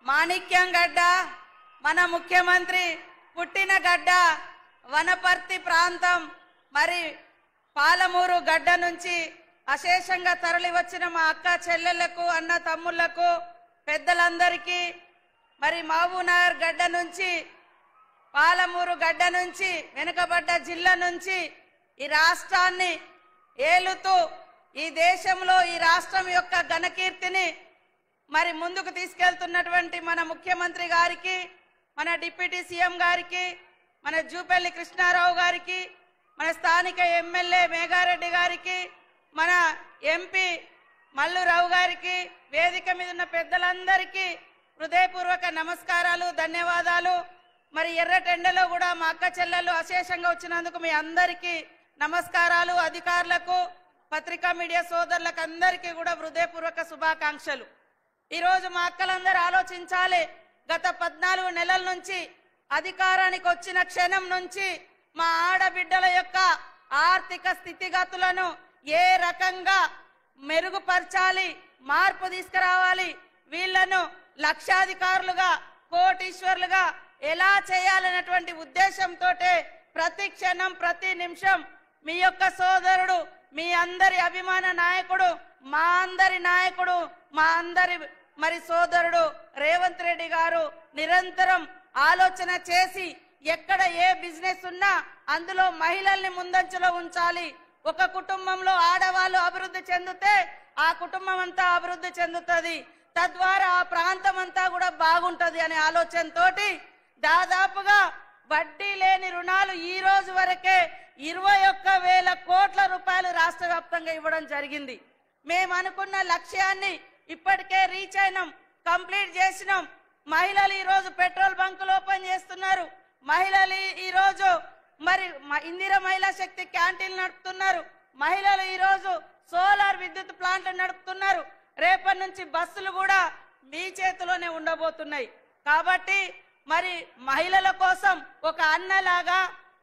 మాణిక్యం గడ్డ, మన ముఖ్యమంత్రి పుట్టిన గడ్డ వనపర్తి ప్రాంతం, మరి పాలమూరు గడ్డ నుంచి అశేషంగా తరలి వచ్చిన మా అక్క చెల్లెళ్లకు, అన్న తమ్ముళ్లకు, పెద్దలందరికీ, మరి మహబూబ్నగర్ గడ్డ నుంచి, పాలమూరు గడ్డ నుంచి, వెనుకబడ్డ జిల్లా నుంచి ఈ రాష్ట్రాన్ని ఏలుతూ ఈ దేశంలో ఈ రాష్ట్రం యొక్క ఘనకీర్తిని మరి ముందుకు తీసుకెళ్తున్నటువంటి మన ముఖ్యమంత్రి గారికి, మన డిప్యూటీ సీఎం గారికి, మన జూపల్లి కృష్ణారావు గారికి, మన స్థానిక ఎమ్మెల్యే మేఘారెడ్డి గారికి, మన ఎంపీ మల్లురావు గారికి, వేదిక మీద ఉన్న పెద్దలందరికీ హృదయపూర్వక నమస్కారాలు, ధన్యవాదాలు. మరి ఎర్రటెండలో కూడా మా అక్క చెల్లెళ్ళు అశేషంగా వచ్చినందుకు మీ అందరికీ నమస్కారాలు. అధికారులకు, పత్రికా మీడియా సోదరులకు అందరికీ కూడా హృదయపూర్వక శుభాకాంక్షలు. ఈరోజు మా అక్కలందరూ ఆలోచించాలి, గత 14 నెలల నుంచి అధికారానికి వచ్చిన క్షణం నుంచి మా ఆడబిడ్డల యొక్క ఆర్థిక స్థితిగతులను ఏ రకంగా మెరుగుపరచాలి, మార్పు తీసుకురావాలి, వీళ్లను లక్షాధికారులుగా, కోటీశ్వర్లుగా ఎలా చేయాలనేటువంటి ఉద్దేశంతో ప్రతి క్షణం, ప్రతి నిమిషం మీ యొక్క సోదరుడు, మీ అందరి అభిమాన నాయకుడు, మా అందరి నాయకుడు, మా అందరి మరి సోదరుడు రేవంత్ రెడ్డి గారు నిరంతరం ఆలోచన చేసి ఎక్కడ ఏ బిజినెస్ ఉన్నా అందులో మహిళల్ని ముందంజలో ఉంచాలి. ఒక కుటుంబంలో ఆడవాళ్ళు అభివృద్ధి చెందితే ఆ కుటుంబం అంతా అభివృద్ధి చెందుతుంది, తద్వారా ఆ ప్రాంతం అంతా కూడా బాగుంటది అనే ఆలోచనతోటి దాదాపుగా వడ్డీ లేని రుణాలు ఈ రోజు వరకే 21,000 కోట్ల రూపాయలు రాష్ట్ర వ్యాప్తంగా ఇవ్వడం జరిగింది. మేము అనుకున్న లక్ష్యాన్ని ఇప్పటికే రీచ్ అయినాం, కంప్లీట్ చేసినాం. మహిళలు ఈ రోజు పెట్రోల్ బంకులు ఓపెన్ చేస్తున్నారు, మహిళలు ఈ రోజు మరి ఇందిరా మహిళా శక్తి క్యాంటీన్లు నడుపుతున్నారు, మహిళలు ఈ రోజు సోలార్ విద్యుత్ ప్లాంట్లు నడుపుతున్నారు. రేపటి నుంచి బస్సులు కూడా మీ చేతిలోనే ఉండబోతున్నాయి. కాబట్టి మరి మహిళల కోసం ఒక అన్నలాగా,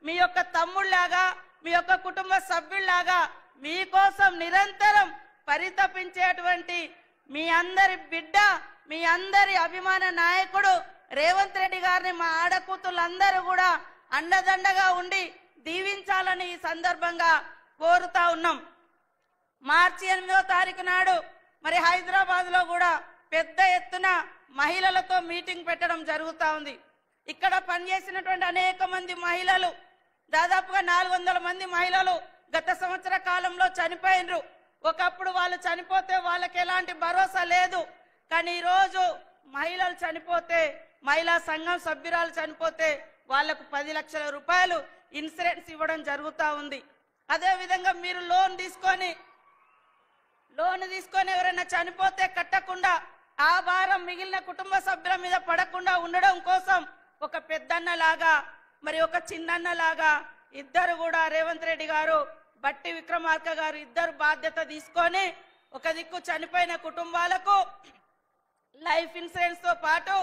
మీ యొక్క తమ్ముళ్లాగా, మీ యొక్క కుటుంబ సభ్యుల్లాగా మీకోసం నిరంతరం పరితపించేటువంటి మీ అందరి బిడ్డ, మీ అందరి అభిమాన నాయకుడు రేవంత్ రెడ్డి గారిని మా ఆడకూతులందరూ కూడా అండదండగా ఉండి దీవించాలని ఈ సందర్భంగా కోరుతా ఉన్నాం. మార్చి 8వ తారీఖు నాడు మరి హైదరాబాద్ లో కూడా పెద్ద ఎత్తున మహిళలతో మీటింగ్ పెట్టడం జరుగుతూ ఉంది. ఇక్కడ పనిచేసినటువంటి అనేక మంది మహిళలు, దాదాపుగా 400 మంది మహిళలు గత సంవత్సర కాలంలో చనిపోయినరు. ఒకప్పుడు వాళ్ళు చనిపోతే వాళ్ళకి ఎలాంటి భరోసా లేదు, కానీ ఈరోజు మహిళలు చనిపోతే, మహిళా సంఘం సభ్యురాలు చనిపోతే వాళ్లకు 10 లక్షల రూపాయలు ఇన్సూరెన్స్ ఇవ్వడం జరుగుతూ ఉంది. అదేవిధంగా మీరు లోన్ తీసుకొని ఎవరైనా చనిపోతే కట్టకుండా ఆ భారం మిగిలిన కుటుంబ సభ్యుల మీద పడకుండా ఉండడం కోసం ఒక పెద్దన్నలాగా, మరి ఒక చిన్నన్నలాగా ఇద్దరు కూడా రేవంత్ రెడ్డి గారు, బట్టి విక్రమార్క గారు ఇద్దరు బాధ్యత తీసుకొని ఒక దిక్కు చనిపోయిన కుటుంబాలకు లైఫ్ ఇన్సూరెన్స్ తో పాటు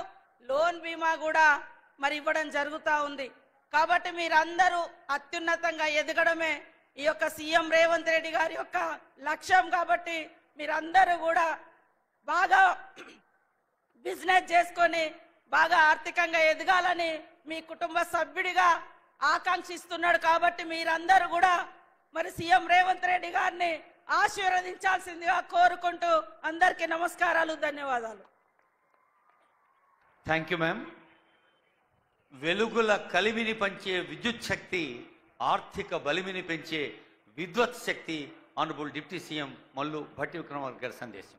లోన్ బీమా కూడా మరి ఇవ్వడం జరుగుతూ ఉంది. కాబట్టి మీరందరూ అత్యున్నతంగా ఎదగడమే ఈ యొక్క సీఎం రేవంత్ రెడ్డి గారి యొక్క లక్ష్యం. కాబట్టి మీరందరూ కూడా బాగా బిజినెస్ చేసుకొని బాగా ఆర్థికంగా ఎదగాలని మీ కుటుంబ సభ్యుడిగా ఆకాంక్షిస్తున్నాడు. కాబట్టి మీరందరూ కూడా మరి సీఎం రేవంత్ రెడ్డి గారిని ఆశీర్వదించాల్సిందిగా కోరుకుంటూ అందరికీ నమస్కారాలు, ధన్యవాదాలు. Thank you ma'am. వెలుగుల కలిమిని పంచే విద్యుత్ శక్తి, ఆర్థిక బలిమిని పెంచే విద్వత్ శక్తి honourable deputy CM Mallu Bhatti Vikramarka గారి సందేశం.